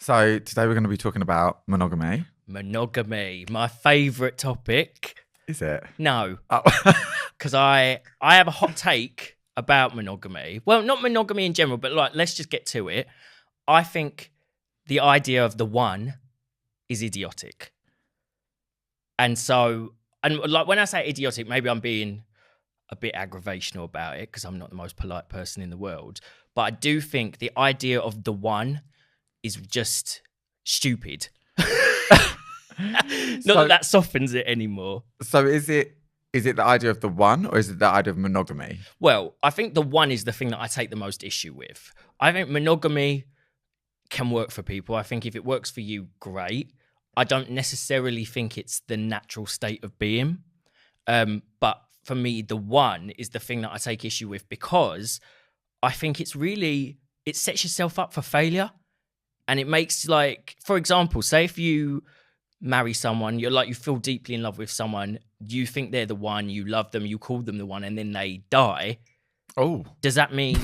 So today we're going to be talking about monogamy. Monogamy, my favourite topic. Is it? No, Oh. because I have a hot take about monogamy. Well, not monogamy in general, but like, let's just get to it. I think the idea of the one is idiotic. And so, and like when I say idiotic, maybe I'm being a bit aggravational about it because I'm not the most polite person in the world. But I do think the idea of the one is just stupid. Not that softens it anymore. So is it the idea of the one or is it the idea of monogamy? Well, I think the one is the thing that I take the most issue with. I think monogamy can work for people. I think if it works for you, great. I don't necessarily think it's the natural state of being. But for me, the one is the thing that I take issue with because I think it sets yourself up for failure. And it makes, like, for example, say if you marry someone, you feel deeply in love with someone, you think they're the one, you love them, you call them the one, and then they die. Oh. Does that mean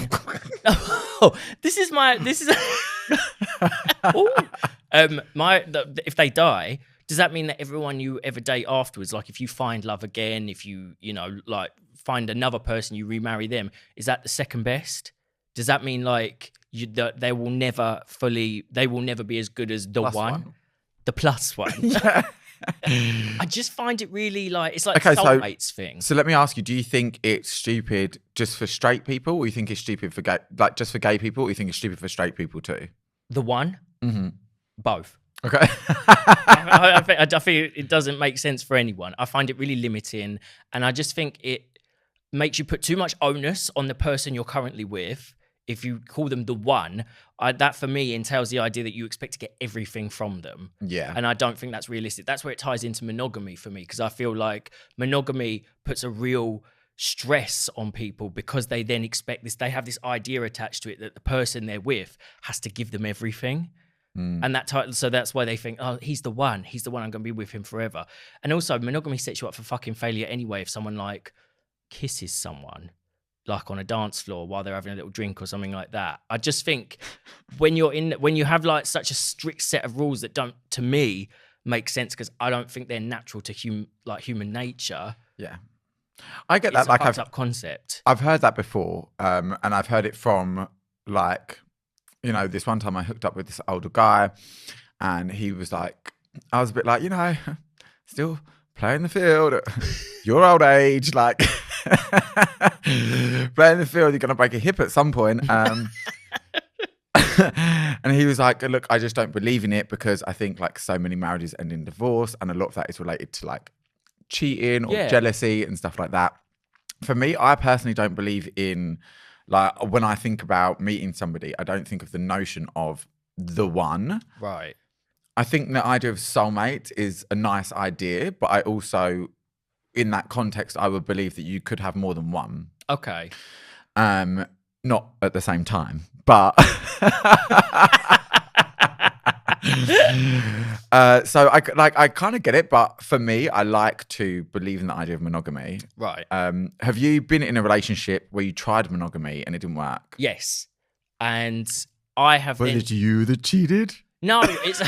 if they die, does that mean that everyone you ever date afterwards, like if you find love again, if you like find another person, you remarry them, is that the second best? Does that mean like they will never be as good as the one? The plus one. Yeah. I just find it really like, it's like soulmates thing. So let me ask you, do you think it's stupid just for straight people or you think it's stupid for gay, like just for gay people, or you think it's stupid for straight people too? The one? Mm-hmm. Both. Okay. I think it doesn't make sense for anyone. I find it really limiting, and I just think it makes you put too much onus on the person you're currently with. If you call them the one, that for me entails the idea that you expect to get everything from them. Yeah. And I don't think that's realistic. That's where it ties into monogamy for me, because I feel like monogamy puts a real stress on people because they then expect this. They have this idea attached to it that the person they're with has to give them everything. And so that's why they think, oh, he's the one. He's the one. I'm going to be with him forever. And also, monogamy sets you up for fucking failure anyway. If someone like kisses someone, like on a dance floor while they're having a little drink or something like that. I just think when you have like such a strict set of rules that don't, to me, make sense, because I don't think they're natural to human nature. Yeah. I get that. It's a fucked up concept. I've heard that before. And I've heard it from like, this one time I hooked up with this older guy and he was like, I was a bit like, still playing the field at your old age, like playing the field, you're going to break a hip at some point. And he was like, look, I just don't believe in it because I think like so many marriages end in divorce and a lot of that is related to like cheating or jealousy and stuff like that. For me, I personally don't believe in, like, when I think about meeting somebody, I don't think of the notion of the one. Right. I think the idea of soulmate is a nice idea, but I also, in that context, I would believe that you could have more than one. Okay. Not at the same time, but so I kind of get it, but for me, I like to believe in the idea of monogamy. Right. Have you been in a relationship where you tried monogamy and it didn't work? Yes. And I have Was it you that cheated? No, it's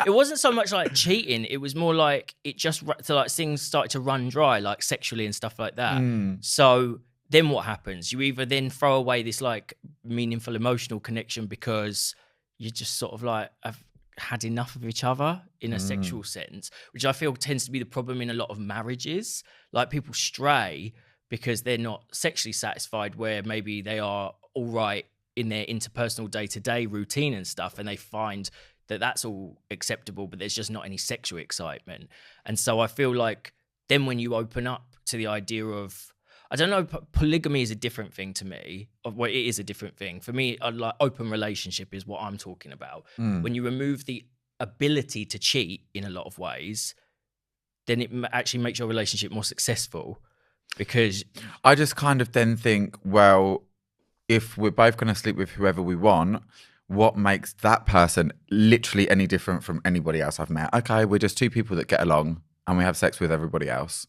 it wasn't so much like cheating. It was more like things started to run dry, like sexually and stuff like that. So then what happens? You either then throw away this like meaningful emotional connection because you just sort of like have had enough of each other in a sexual sense, which I feel tends to be the problem in a lot of marriages. Like people stray because they're not sexually satisfied, where maybe they are all right in their interpersonal day-to-day routine and stuff, and they find that that's all acceptable, but there's just not any sexual excitement. And so I feel like then when you open up to the idea of, I don't know, polygamy is a different thing to me. Well, it is a different thing. For me, like open relationship is what I'm talking about. When you remove the ability to cheat in a lot of ways, then it actually makes your relationship more successful, because I just kind of then think, well, if we're both going to sleep with whoever we want, what makes that person literally any different from anybody else I've met? Okay, we're just two people that get along and we have sex with everybody else.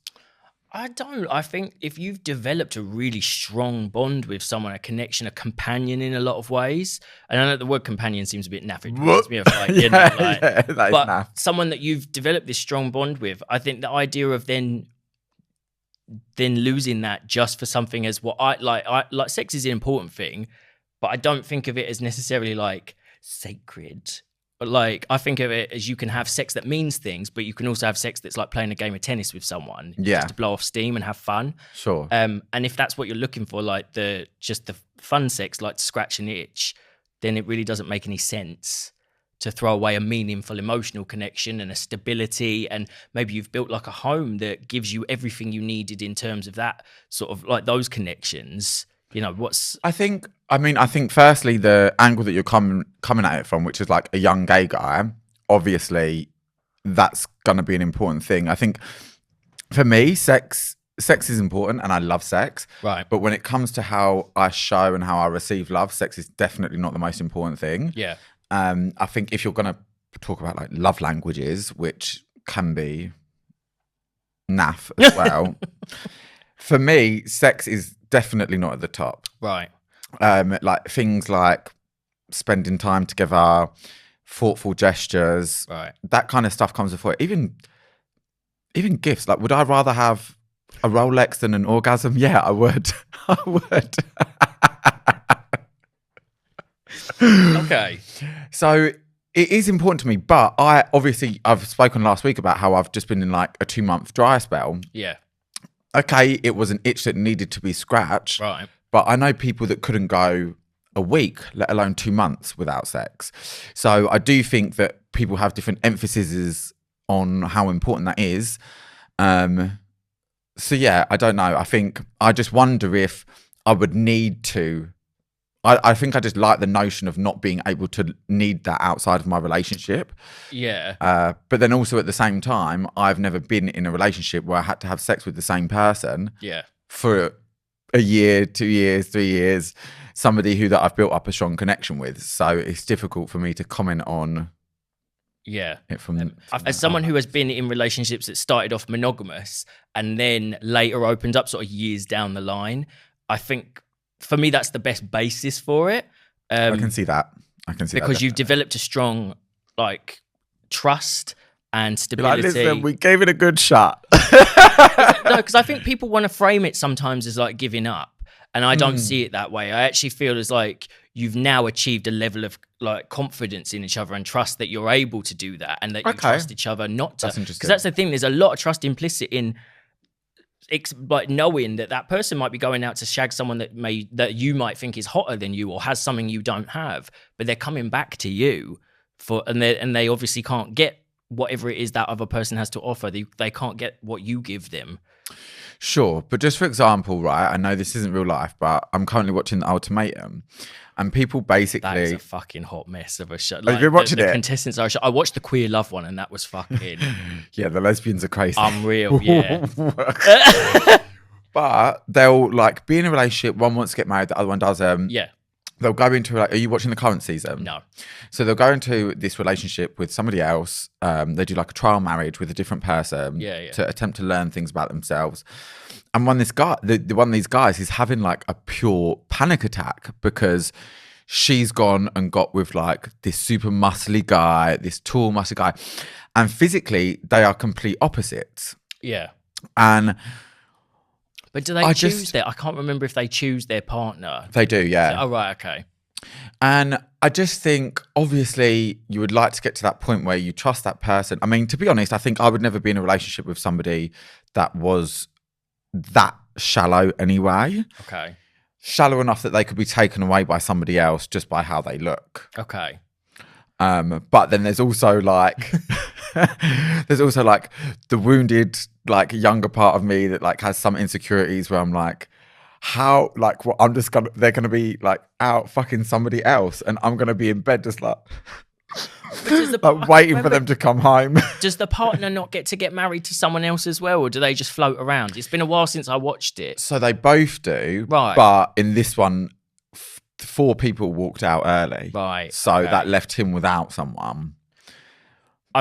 I don't. I think if you've developed a really strong bond with someone, a connection, a companion in a lot of ways, and I know the word companion seems a bit naff. It reminds me of like, you know, like, that but naff. someone that you've developed this strong bond with, I think the idea of then losing that just for something as what I like sex is an important thing, but I don't think of it as necessarily like sacred. But like, I think of it as you can have sex that means things, but you can also have sex that's like playing a game of tennis with someone, just to blow off steam and have fun. Sure. And if that's what you're looking for, like just the fun sex, like to scratch an itch, then it really doesn't make any sense to throw away a meaningful emotional connection and a stability. And maybe you've built like a home that gives you everything you needed in terms of that sort of like those connections. You know, I think firstly, the angle that you're coming at it from, which is like a young gay guy, obviously that's going to be an important thing. I think for me, sex is important and I love sex. Right. But when it comes to how I show and how I receive love, sex is definitely not the most important thing. Yeah. I think if you're going to talk about like love languages, which can be naff as well, for me, sex is definitely not at the top. Right. Like things like spending time together, thoughtful gestures, right, that kind of stuff comes before it. Even gifts. Like, would I rather have a Rolex than an orgasm? Yeah, I would. I would. Okay. So it is important to me, but I've spoken last week about how I've just been in like a 2-month dry spell. Yeah. Okay, it was an itch that needed to be scratched. Right. But I know people that couldn't go a week, let alone 2 months without sex. So I do think that people have different emphases on how important that is. So yeah, I don't know. I just wonder if I would need to. I think I just like the notion of not being able to need that outside of my relationship. Yeah. But then also at the same time, I've never been in a relationship where I had to have sex with the same person. Yeah. For a year, 2 years, 3 years, somebody that I've built up a strong connection with. So it's difficult for me to comment on. Yeah. It from as someone who has been in relationships that started off monogamous and then later opened up sort of years down the line, I think for me that's the best basis for it. I can see that. Because you've developed a strong like trust and stability. Like, listen, we gave it a good shot. No, because I think people want to frame it sometimes as like giving up. And I don't see it that way. I actually feel as like you've now achieved a level of like confidence in each other and trust that you're able to do that and that you trust each other not to. Because that's the thing. There's a lot of trust implicit in like knowing that person might be going out to shag someone that you might think is hotter than you or has something you don't have, but they're coming back to you and they obviously can't get whatever it is that other person has to offer. They can't get what you give them. Sure, but just for example, right, I know this isn't real life, but I'm currently watching The Ultimatum, and people basically... That is a fucking hot mess of a show. Have you been watching it? The contestants are... I watched the Queer Love one, and that was fucking... Yeah, the lesbians are crazy. Unreal, yeah. But they'll like be in a relationship, one wants to get married, the other one does... Yeah. They'll go into like, are you watching the current season? No. So they'll go into this relationship with somebody else. They do like a trial marriage with a different person to attempt to learn things about themselves. And one of these guys is having like a pure panic attack because she's gone and got with like this super muscly guy, this tall muscly guy, and physically they are complete opposites. Yeah. And but do they choose I can't remember if they choose their partner. They do, yeah. Oh, right, okay. And I just think, obviously, you would like to get to that point where you trust that person. I mean, to be honest, I think I would never be in a relationship with somebody that was that shallow anyway. Okay. Shallow enough that they could be taken away by somebody else just by how they look. Okay. But then there's also like... there's also like the wounded like younger part of me that like has some insecurities where I'm like, how like well, they're gonna be like out fucking somebody else and I'm gonna be in bed just like waiting for them to come home. Does the partner not get to get married to someone else as well, or do they just float around? It's been a while since I watched it. So they both do, right? But in this one 4 people walked out early, right? So that left him without someone.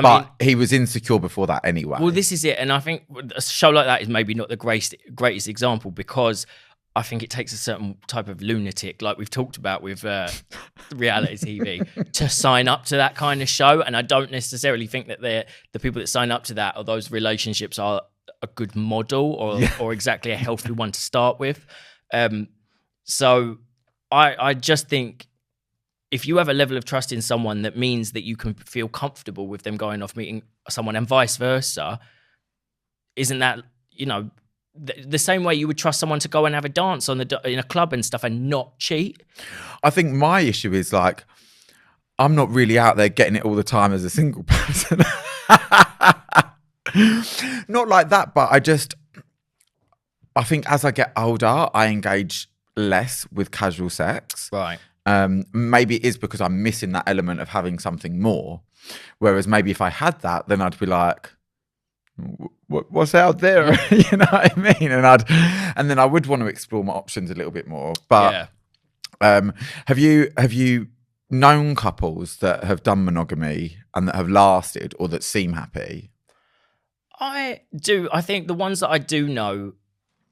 But he was insecure before that anyway. Well, this is it. And I think a show like that is maybe not the greatest example, because I think it takes a certain type of lunatic, like we've talked about with reality TV, to sign up to that kind of show. And I don't necessarily think that the people that sign up to that or those relationships are a good model or exactly a healthy one to start with. So I just think if you have a level of trust in someone, that means that you can feel comfortable with them going off meeting someone and vice versa. Isn't that, the same way you would trust someone to go and have a dance in a club and stuff and not cheat? I think my issue is like, I'm not really out there getting it all the time as a single person. Not like that, but I think as I get older, I engage less with casual sex. Right. Maybe it is because I'm missing that element of having something more. Whereas maybe if I had that, then I'd be like, what's out there? You know what I mean? And then I would want to explore my options a little bit more. But have you known couples that have done monogamy and that have lasted or that seem happy? I do. I think the ones that I do know,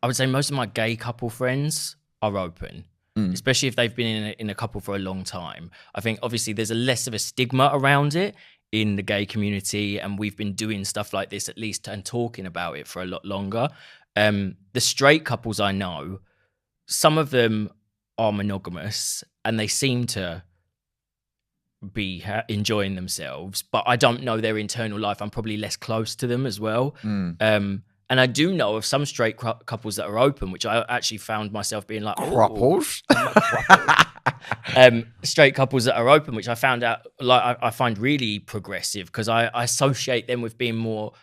I would say most of my gay couple friends are open. Especially if they've been in a couple for a long time. I think obviously there's a less of a stigma around it in the gay community, and we've been doing stuff like this at least and talking about it for a lot longer. The straight couples I know, some of them are monogamous and they seem to be enjoying themselves, but I don't know their internal life. I'm probably less close to them as well. And I do know of some straight couples that are open, which I actually found myself being like, couples. Straight couples that are open, which I found out like I find really progressive, because I associate them with being more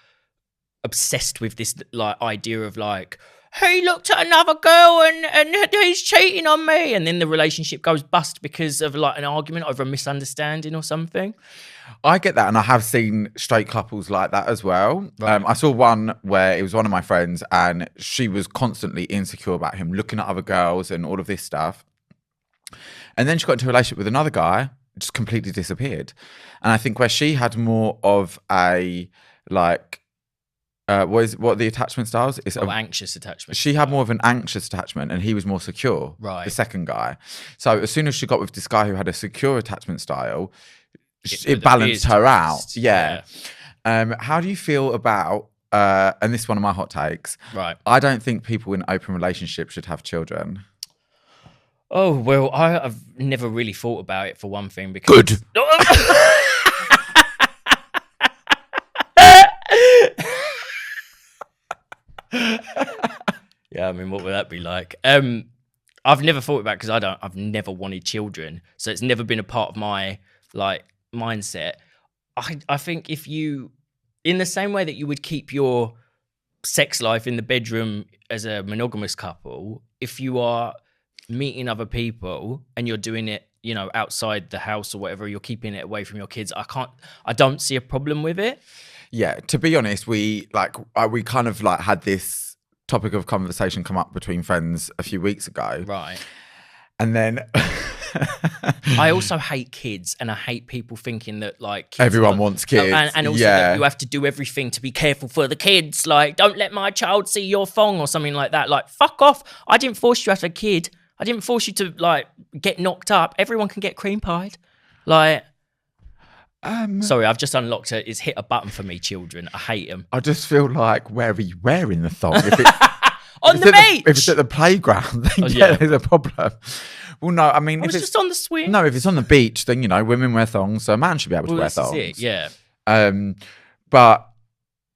obsessed with this like idea of like, he looked at another girl and he's cheating on me, and then the relationship goes bust because of like an argument over a misunderstanding or something. I get that, and I have seen straight couples like that as well. Right. I saw one where it was one of my friends, and she was constantly insecure about him looking at other girls and all of this stuff. And then she got into a relationship with another guy, just completely disappeared. And I think where she had more of a like, what are the attachment styles? It's anxious attachment. She had more of an anxious attachment, and he was more secure. Right. The second guy. So as soon as she got with this guy who had a secure attachment style, it balanced her out. Yeah. How do you feel about, and this is one of my hot takes. Right. I don't think people in open relationships should have children. Oh, well, I've never really thought about it, for one thing, because... Good. Yeah, I mean, what would that be like? I've never thought about it because I've never wanted children. So it's never been a part of my like mindset. I think if you, in the same way that you would keep your sex life in the bedroom as a monogamous couple, if you are meeting other people and you're doing it, you know, outside the house or whatever, you're keeping it away from your kids, I don't see a problem with it. Yeah, to be honest, we kind of like had this topic of conversation come up between friends a few weeks ago. Right. And then I also hate kids, and I hate people thinking that like kids everyone wants kids, and also that you have to do everything to be careful for the kids. Like, don't let my child see your thong or something like that. Like, fuck off! I didn't force you to have a kid. I didn't force you to like get knocked up. Everyone can get cream pied. Like, sorry, I've just unlocked it. It's hit a button for me, children. I hate them. I just feel like, where are you wearing the thong? If it's, on the beach. If it's at the playground, then there's a problem. Well, no, I mean, if it's just on the swing. No, if it's on the beach, then, you know, women wear thongs, so a man should be able to wear thongs. This is it, yeah. But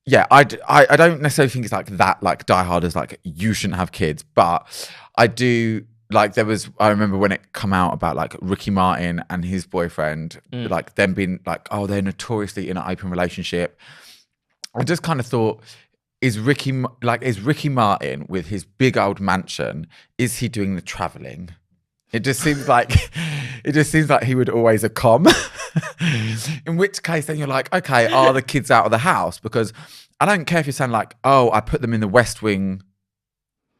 yeah, I don't necessarily think it's like that, like Die Hard is like, you shouldn't have kids. But I do, like, I remember when it come out about like Ricky Martin and his boyfriend, like them being like, oh, they're notoriously in an open relationship. I just kind of thought, is Ricky Martin with his big old mansion, is he doing the traveling? It just seems like he would always a com. In which case, then you're like, okay, are the kids out of the house? Because I don't care if you're saying like, oh, I put them in the West Wing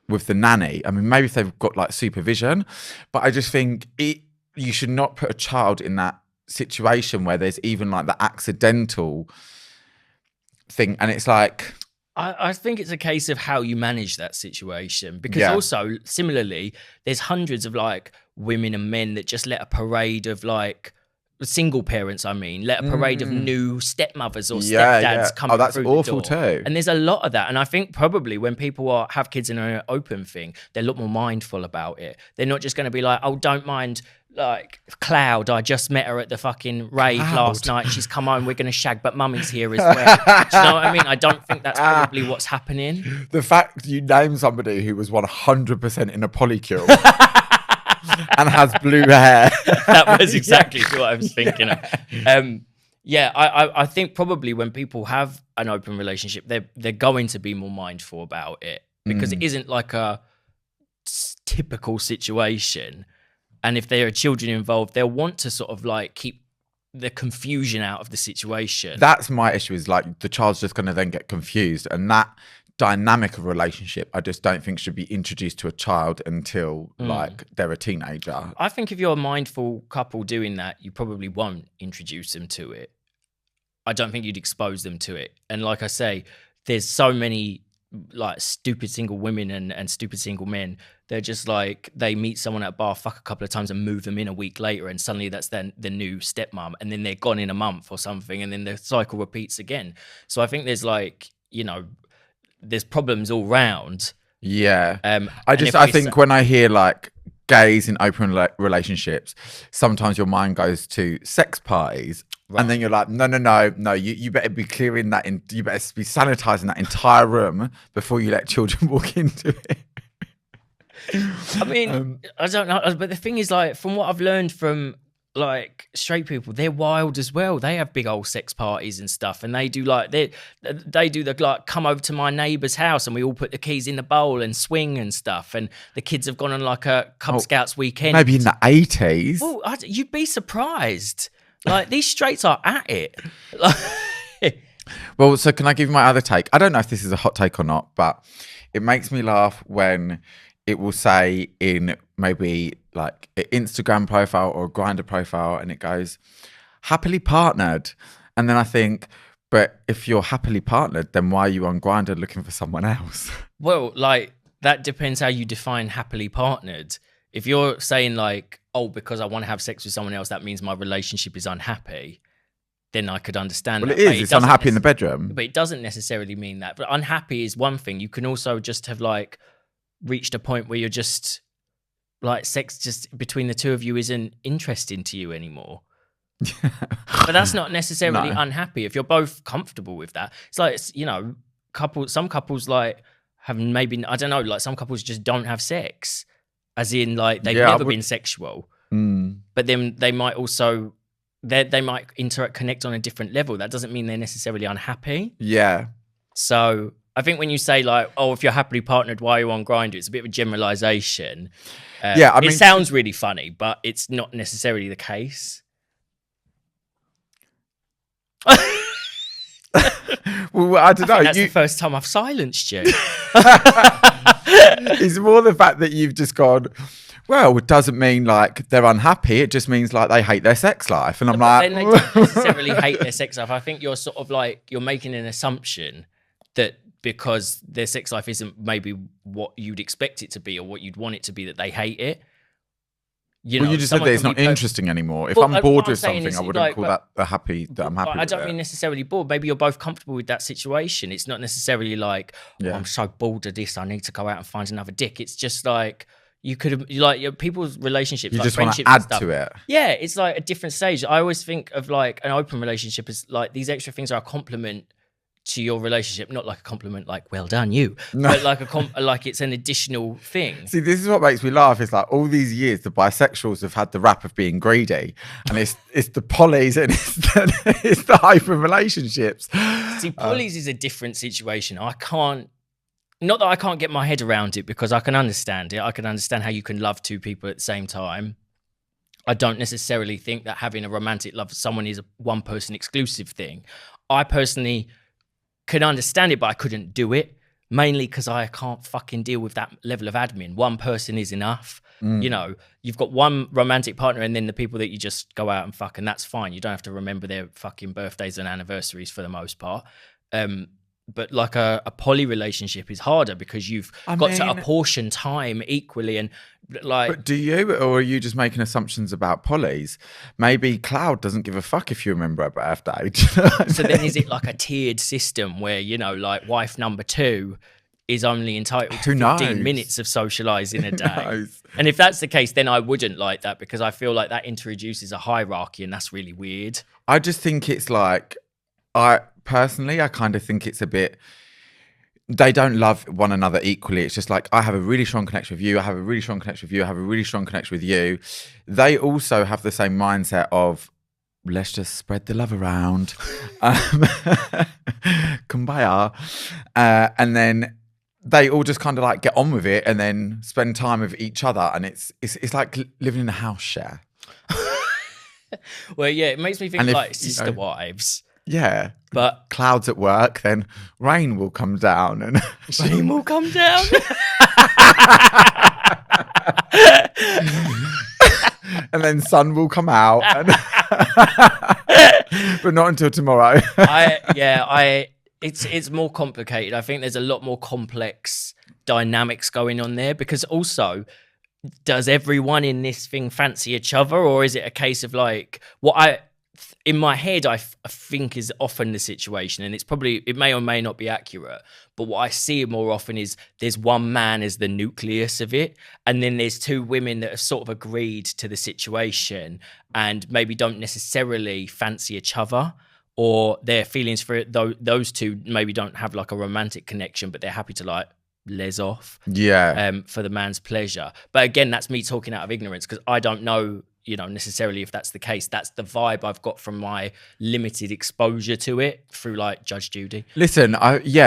with the nanny. I mean, maybe if they've got like supervision, but I just think you should not put a child in that situation where there's even like the accidental thing, and it's like, I think it's a case of how you manage that situation, because also similarly, there's hundreds of like women and men that just let a parade of like single parents, let a parade of new stepmothers or stepdads come through the door. That's awful too. And there's a lot of that. And I think probably when people have kids in an open thing, they're a lot more mindful about it. They're not just going to be like, oh, don't mind like Cloud, I just met her at the fucking rave last night. She's come home, we're going to shag, but mummy's here as well. Do you know what I mean? I don't think that's probably what's happening. The fact you name somebody who was 100% in a polycule and has blue hair. That was exactly what I was thinking of. I think probably when people have an open relationship, they're going to be more mindful about it, because it isn't like a typical situation. And if there are children involved, they'll want to sort of like keep the confusion out of the situation. That's my issue, is like the child's just going to then get confused. And that dynamic of relationship, I just don't think should be introduced to a child until like they're a teenager. I think if you're a mindful couple doing that, you probably won't introduce them to it. I don't think you'd expose them to it. And like I say, there's so many like stupid single women and stupid single men. They're just like, they meet someone at a bar, fuck a couple of times and move them in a week later, and suddenly that's then the new stepmom, and then they're gone in a month or something, and then the cycle repeats again. So I think there's like, you know, there's problems all round. Yeah. I think when I hear like gays in open relationships, sometimes your mind goes to sex parties. Right. And then you're like, no, you better be clearing that, you better be sanitizing that entire room before you let children walk into it. I mean, I don't know, but the thing is, like, from what I've learned from like straight people, they're wild as well. They have big old sex parties and stuff, and they do like they do the like, come over to my neighbour's house and we all put the keys in the bowl and swing and stuff, and the kids have gone on like a Cub Scouts weekend. Maybe in the 80s. Well, you'd be surprised. Like, these straights are at it. Well, so can I give you my other take? I don't know if this is a hot take or not, but it makes me laugh when it will say in maybe like an Instagram profile or a Grindr profile, and it goes, happily partnered. And then I think, but if you're happily partnered, then why are you on Grindr looking for someone else? Well, like, that depends how you define happily partnered. If you're saying like, oh, because I want to have sex with someone else, that means my relationship is unhappy, then I could understand that. Well, it is. It's unhappy in the bedroom. But it doesn't necessarily mean that. But unhappy is one thing. You can also just have like reached a point where you're just like, sex just between the two of you isn't interesting to you anymore. But that's not necessarily unhappy if you're both comfortable with that. It's like, you know, some couples like have maybe, I don't know, like some couples just don't have sex, as in like they've never been sexual. But then they might also, they might connect on a different level. That doesn't mean they're necessarily unhappy. Yeah. So I think when you say like, oh, if you're happily partnered, why are you on Grindr? It's a bit of a generalization. Yeah, I mean, it sounds really funny, but it's not necessarily the case. Well, I don't know. That's the first time I've silenced you. It's more the fact that you've just gone, well, it doesn't mean like they're unhappy. It just means like they hate their sex life. And I'm like, they don't necessarily hate their sex life. I think you're sort of like, you're making an assumption that because their sex life isn't maybe what you'd expect it to be or what you'd want it to be, that they hate it. You know, you just said that it's not interesting anymore. If I'm bored with something, I wouldn't call that I'm happy with I don't mean necessarily bored. Maybe you're both comfortable with that situation. It's not necessarily like, oh, I'm so bored of this, I need to go out and find another dick. It's just like, you could have, like, people's relationships, you like just want to friendships add to it. Yeah, it's like a different stage. I always think of like an open relationship as like, these extra things are a compliment to your relationship, not like a compliment like, well done you, but like like it's an additional thing. See, this is what makes me laugh. It's like all these years the bisexuals have had the rap of being greedy, and it's the polys and it's the open relationships. See, polys is a different situation. Not that I can't get my head around it, because I can understand it. I can understand how you can love two people at the same time. I don't necessarily think that having a romantic love for someone is a one person exclusive thing. I personally can understand it, but I couldn't do it. mainly because I can't fucking deal with that level of admin. One person is enough. You know, you've got one romantic partner and then the people that you just go out and fuck, and that's fine. You don't have to remember their fucking birthdays and anniversaries for the most part. But like a poly relationship is harder because you've got to apportion time equally. And like, but do you, or are you just making assumptions about polys? Maybe Cloud doesn't give a fuck if you remember her birthday. So then is it like a tiered system where, you know, like wife number 2 is only entitled to 15 minutes of socializing a day? And if that's the case, then I wouldn't like that, because I feel like that introduces a hierarchy, and that's really weird. I just think it's like, I kind of think it's a bit, they don't love one another equally. It's just like, I have a really strong connection with you, I have a really strong connection with you, I have a really strong connection with you. They also have the same mindset of, let's just spread the love around. Kumbaya. And then they all just kind of like get on with it and then spend time with each other. And it's like living in a house share. Well, yeah, it makes me think like sister wives. Yeah, but Clouds at work, then rain will come down, and rain will come down, and then sun will come out, but not until tomorrow. It's more complicated. I think there's a lot more complex dynamics going on there, because also, does everyone in this thing fancy each other, or is it a case of like in my head, I think is often the situation, and it may or may not be accurate, but what I see more often is there's one man as the nucleus of it, and then there's 2 women that have sort of agreed to the situation and maybe don't necessarily fancy each other, or their feelings for it, though those 2 maybe don't have like a romantic connection, but they're happy to like les off for the man's pleasure. But again, that's me talking out of ignorance, because I don't know, you know, necessarily if that's the case. That's the vibe I've got from my limited exposure to it through like Judge Judy. Listen,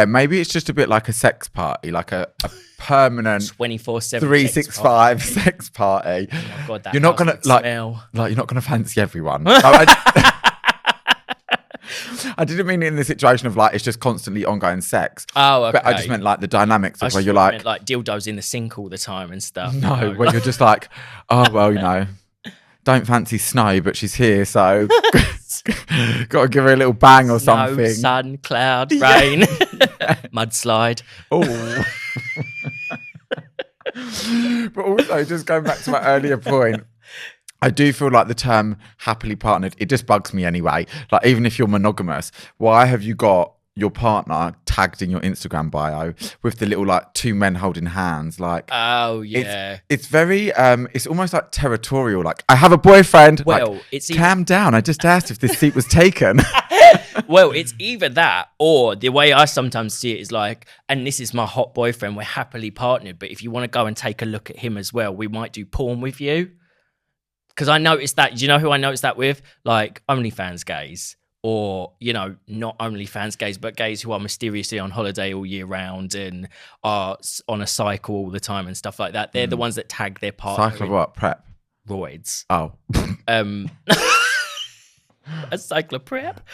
maybe it's just a bit like a sex party, like a permanent 24/7 365 sex party. Oh my God, you're not gonna smell. Like you're not gonna fancy everyone. I didn't mean it in the situation of like it's just constantly ongoing sex. Oh, okay. But I just meant like the dynamics of where you're like dildos in the sink all the time and stuff. No, where you're just like, oh well, you know, don't fancy Snow, but she's here, so got to give her a little bang or something. Sun, cloud, rain, mudslide. Oh. But also, just going back to my earlier point, I do feel like the term happily partnered, it just bugs me anyway. Like, even if you're monogamous, why have you got your partner tagged in your Instagram bio with the little like 2 men holding hands? Like, oh yeah, it's very it's almost like territorial. Like, I have a boyfriend. Well, like, it's calm down. I just asked if this seat was taken. Well, it's either that, or the way I sometimes see it is like, and this is my hot boyfriend, we're happily partnered, but if you want to go and take a look at him as well, we might do porn with you. Because I noticed that. Do you know who I noticed that with? Like OnlyFans gays, or, you know, not OnlyFans gays, but gays who are mysteriously on holiday all year round and are on a cycle all the time and stuff like that. They're the ones that tag their partner. Cycle of what? Prep? Roids. Oh. A cycle of prep.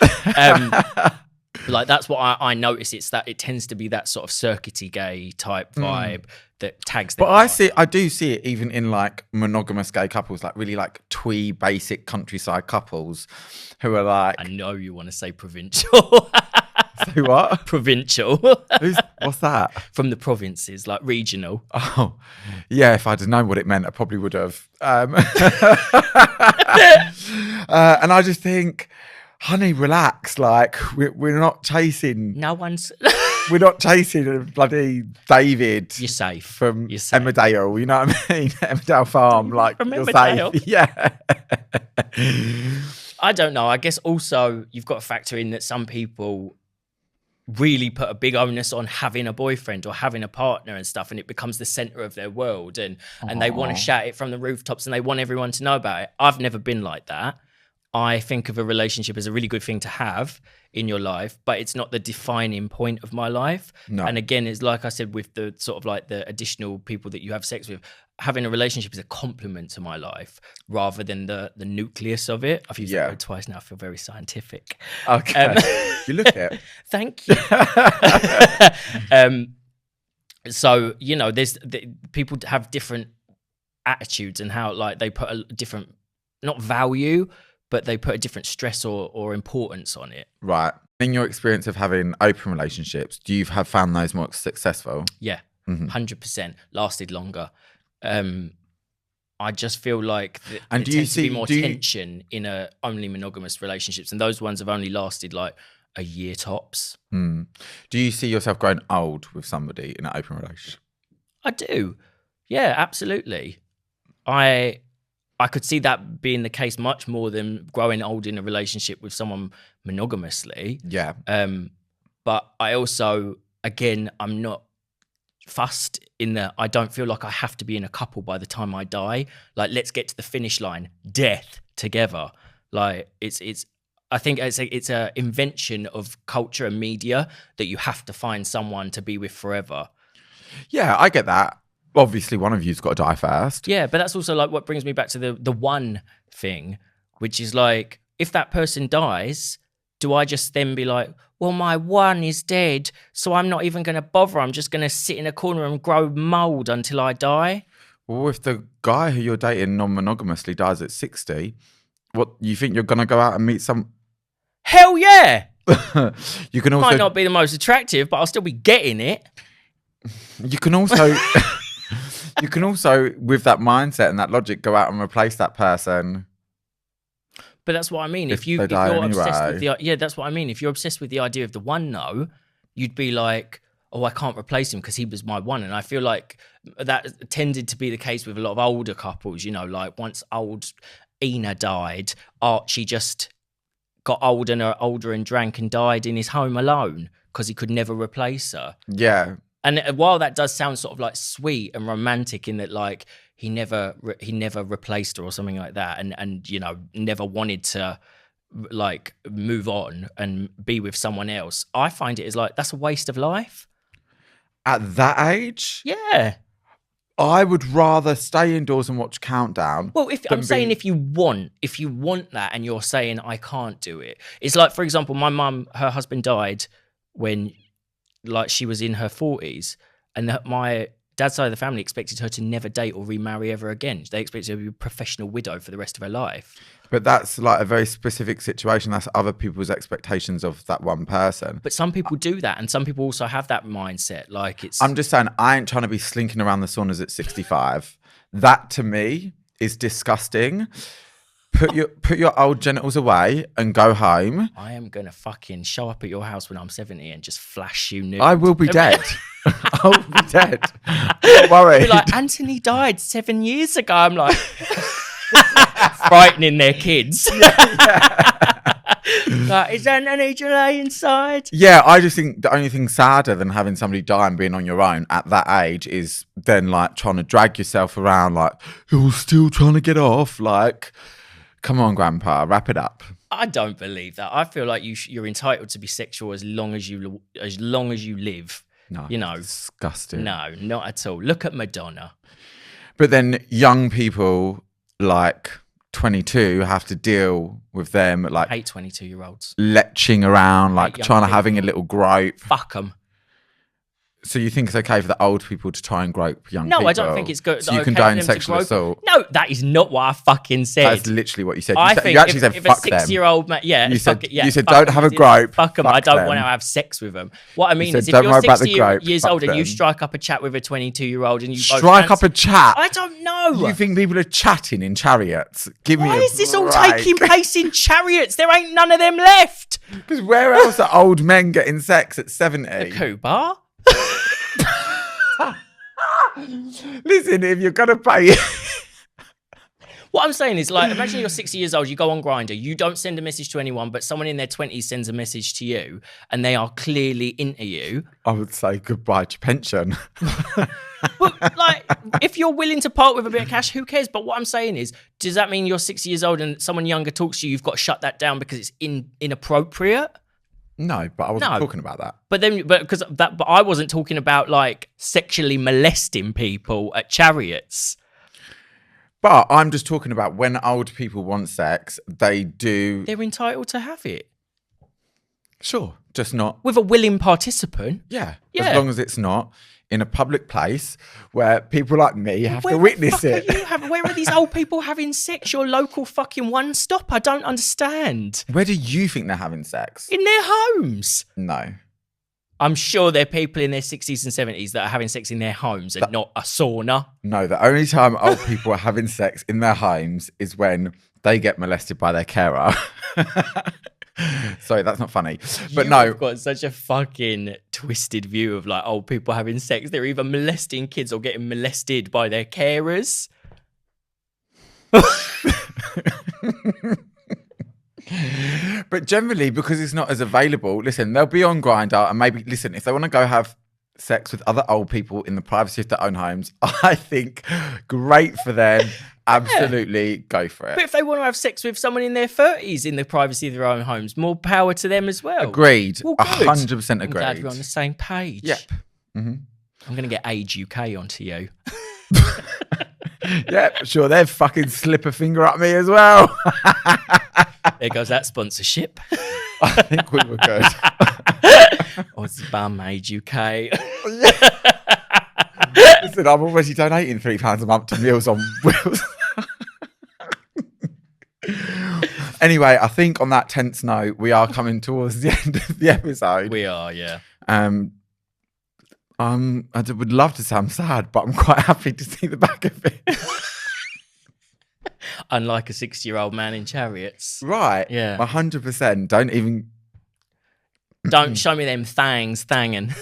Like, that's what I notice. It's that it tends to be that sort of circuity gay type vibe that tags them. But I do see it even in like monogamous gay couples, like really like twee basic countryside couples who are like, I know you want to say provincial. Say what? Provincial. What's that? From the provinces, like regional. Oh, yeah. If I'd known what it meant, I probably would have. And I just think, honey, relax. Like, we're not chasing. No one's. We're not chasing a bloody David. You're safe. From Emmerdale, you know what I mean? Emmerdale Farm. Like, from you're Emmerdale. Safe. Yeah. I don't know. I guess also you've got to factor in that some people really put a big onus on having a boyfriend or having a partner and stuff, and it becomes the center of their world, and they want to shout it from the rooftops and they want everyone to know about it. I've never been like that. I think of a relationship as a really good thing to have in your life, but it's not the defining point of my life. No. And again, it's like I said, with the sort of like the additional people that you have sex with, having a relationship is a complement to my life rather than the nucleus of it. I've used that word twice now. I feel very scientific. Okay. You look it. Thank you. So, you know, people have different attitudes and how like they put a different, not value, but they put a different stress or importance on it. Right. In your experience of having open relationships, do you have found those more successful? Yeah, 100%. Lasted longer. I just feel like there tends to be more tension in a only monogamous relationships, and those ones have only lasted like a year tops. Do you see yourself growing old with somebody in an open relationship? I do. Yeah, absolutely. I could see that being the case much more than growing old in a relationship with someone monogamously. Yeah. But I also, again, I'm not fussed in that I don't feel like I have to be in a couple by the time I die. Like, let's get to the finish line, death together. Like, I think it's a invention of culture and media that you have to find someone to be with forever. Yeah, I get that. Obviously, one of you's got to die first. Yeah, but that's also like what brings me back to the one thing, which is like, if that person dies, do I just then be like, well, my one is dead, so I'm not even going to bother. I'm just going to sit in a corner and grow mold until I die? Well, if the guy who you're dating non-monogamously dies at 60, what, you think you're going to go out and meet some... Hell yeah! You can also... Might not be the most attractive, but I'll still be getting it. You can also... You can also, with that mindset and that logic, go out and replace that person. But that's what I mean. If you're obsessed with that's what I mean. If you're obsessed with the idea of the one, no, you'd be like, oh, I can't replace him because he was my one. And I feel like that tended to be the case with a lot of older couples. You know, like once old Ina died, Archie just got older and drank and died in his home alone because he could never replace her. Yeah. And while that does sound sort of like sweet and romantic in that like he never replaced her or something like that, and you know, never wanted to like move on and be with someone else, I find it is like, that's a waste of life. At that age? Yeah. I would rather stay indoors and watch Countdown. Well, saying if you want that and you're saying I can't do it. It's like, for example, my mum, her husband died when like she was in her 40s, and my dad's side of the family expected her to never date or remarry ever again. They expected her to be a professional widow for the rest of her life. But that's like a very specific situation. That's other people's expectations of that one person. But some people do that, and some people also have that mindset. Like, it's... I'm just saying, I ain't trying to be slinking around the saunas at 65. That to me is disgusting. Put your old genitals away and go home. I am going to fucking show up at your house when I'm 70 and just flash you nude. I will be dead. I'll be dead. Don't worry. Be like, Anthony died 7 years ago. I'm like, frightening their kids. Like, is there Anthony Gilét inside? Yeah, I just think the only thing sadder than having somebody die and being on your own at that age is then like trying to drag yourself around like, you're still trying to get off. Like, come on, Grandpa, wrap it up. I don't believe that. I feel like you're entitled to be sexual as long as you live. No, you know, disgusting. No, not at all. Look at Madonna. But then young people like 22 have to deal with them like 22-year-olds leching around, like trying to having a little grope. Fuck them. So you think it's okay for the old people to try and grope young people? No, I don't think it's good. So you condone sexual assault? No, that is not what I fucking said. That's literally what you said. You actually said fuck them. If a 6-year-old man, you said don't have a grope. Fuck them. I don't want to have sex with them. What I mean is, if you're 60 years old and you strike up a chat with a 22-year-old and you strike up a chat, I don't know. You think people are chatting in chariots? Why is this all taking place in chariots? There ain't none of them left. Because where else are old men getting sex at 70? A coup bar. Listen, if you're gonna pay what I'm saying is, like, imagine you're 60 years old, you go on Grindr, you don't send a message to anyone, but someone in their 20s sends a message to you and they are clearly into you. I would say goodbye to pension. Well, like, if you're willing to part with a bit of cash, who cares? But what I'm saying is, does that mean you're 60 years old and someone younger talks to you, you've got to shut that down because it's inappropriate? No, but I wasn't talking about that. But I wasn't talking about like sexually molesting people at chariots. But I'm just talking about when old people want sex, they're entitled to have it. Sure, just not with a willing participant. Yeah. As long as it's not in a public place where people like me have to witness it. Where are these old people having sex? Your local fucking one stop? I don't understand. Where do you think they're having sex? In their homes. No. I'm sure there are people in their 60s and 70s that are having sex in their homes and not a sauna. No, the only time old people are having sex in their homes is when they get molested by their carer. Sorry, that's not funny. But no. You've got such a fucking twisted view of like old people having sex. They're either molesting kids or getting molested by their carers. But generally, because it's not as available, listen, they'll be on Grindr and maybe, listen, if they want to go have sex with other old people in the privacy of their own homes, I think great for them. Absolutely go for it. But if they want to have sex with someone in their 30s in the privacy of their own homes, more power to them as well. Agreed. Well, 100% agreed. I'm glad we're on the same page. Yep. Mm-hmm. I'm going to get Age UK onto you. Yeah, sure. They'd fucking slip a finger at me as well. There goes that sponsorship. I think we were good. What's bum, Age UK? Listen, I'm already donating £3 a month to Meals on Wheels. Anyway, I think on that tense note, we are coming towards the end of the episode. We are, yeah. I would love to sound sad, but I'm quite happy to see the back of it. Unlike a 60-year-old man in chariots. Right. Yeah. 100%. Don't show me them thangin'.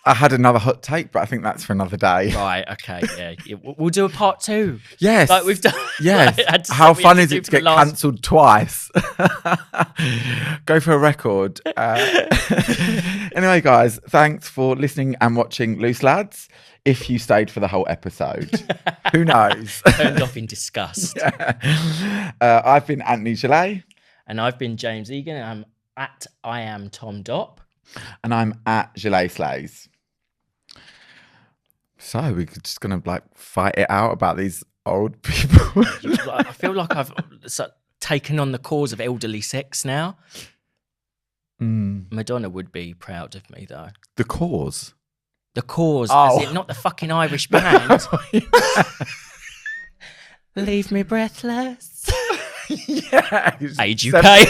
I had another hot take, but I think that's for another day. Right, okay, yeah. We'll do a part 2. Yes. Like we've done. Yes. Like, how fun is it to get cancelled twice? Go for a record. Anyway, guys, thanks for listening and watching Loose Lads. If you stayed for the whole episode, who knows? Turned off in disgust. Yeah. I've been Anthony Gilét. And I've been James Egan. I'm at IamTomDop. And I'm at Gilet Slays. So we're just going to fight it out about these old people. I feel like I've taken on the cause of elderly sex now. Madonna would be proud of me, though. The cause? The cause, as in not the fucking Irish band. Leave me breathless. Yeah. Age UK.